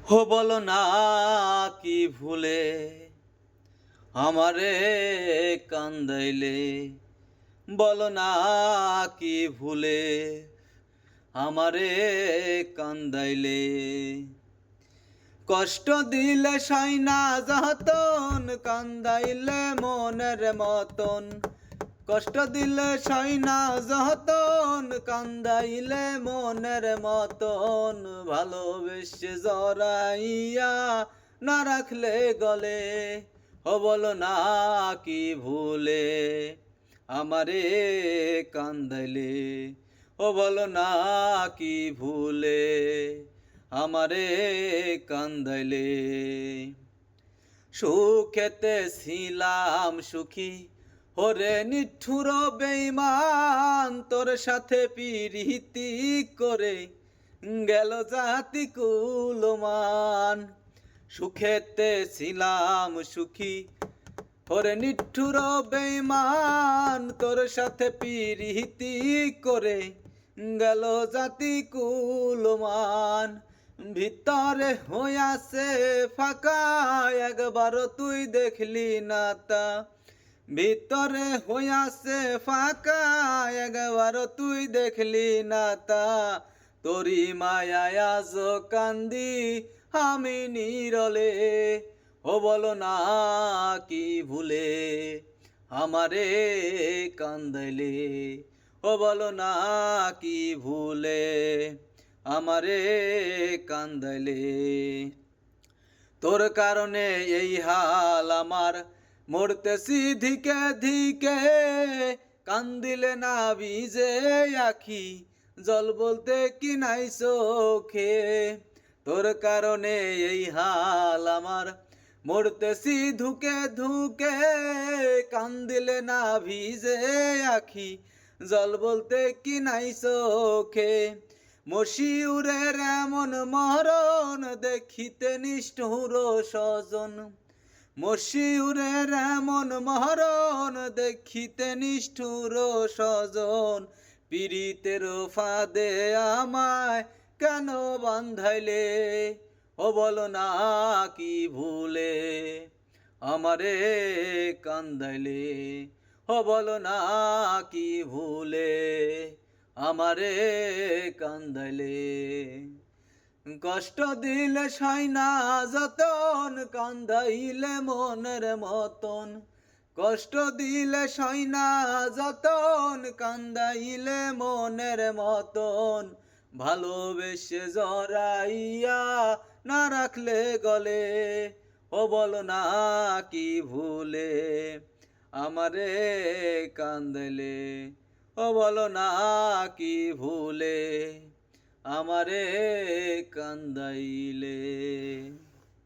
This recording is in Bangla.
হো বলো না কি ভুলে আমারে কান্দাইলে, বলো না কি ভুলে আমারে কান্দাইলে। কষ্ট দিলে সাইনা যাতন, কান্দাইলে মনের মতন। কষ্ট দিলে সাইনা যতন, কান্দাইলে মনের মতন। ভালোবেসে জড়াইয়া না রাখলে গলে, ও বলো না কি ভুলে আমারে কান্দাইলে। ও বলো না কি ভুলে আমারে কান্দাইলে। সুখেতে ছিলাম সুখী, ওরে নিঠুর বেঈমান, তোর সাথে পিরিতি করে গেল জাতি কুলমান। সুখেতে ছিলাম সুখী, ওরে নিঠুর বেঈমান, তোর সাথে পিরিতি করে গেল জাতি কুলমান। ভিতরে হইয়াছে ফাঁকা, একবারও তুই দেখলি না তা। ভিতরে হইয়াছে ফাঁকা, একবারও তুই দেখলি না তা। তোরি মায়ায় আজ কান্দি আমি নীরলে, ও বলো না কি ভুলে আমারে কান্দাইলে। ও বলো না কি ভুলে আমারে কান্দাইলে। তোর কারণে এই হাল আমার, মরতেছি ধিকে ধিকে। কান্দিলে না ভিজে আখি, জল বলতে কি নাই চোখে। তোর কারণে এই হাল আমার, মরতেছি ধুকে ধুকে। কান্দিলে না ভিজে আখি, জল বলতে কি নাই চোখে। মশিউরের এমন মরণ, দেখিতে নিষ্ঠুর স্বজন। মশিউরের এমন মরণ, দেখিতে নিষ্ঠুর স্বজন। পীড়িতের ফাঁদে আমায় কেন বান্ধাইলে, ও বলো না কি ভুলে আমারে কান্দাইলে। ও বলো না কি ভুলে আমারে কান্দাইলে। কষ্ট দিলে সাইনা যতন, কান্দাইলে মনের মতন। কষ্ট দিলে সাইনা যতন, কান্দাইলে মনের মতন। ভালোবেসে জড়াইয়া না রাখলে গলে, ও বলো না কি ভুলে আমারে কান্দাইলে। ও বলো না কি ভুলে আমারে কান্দাইলে।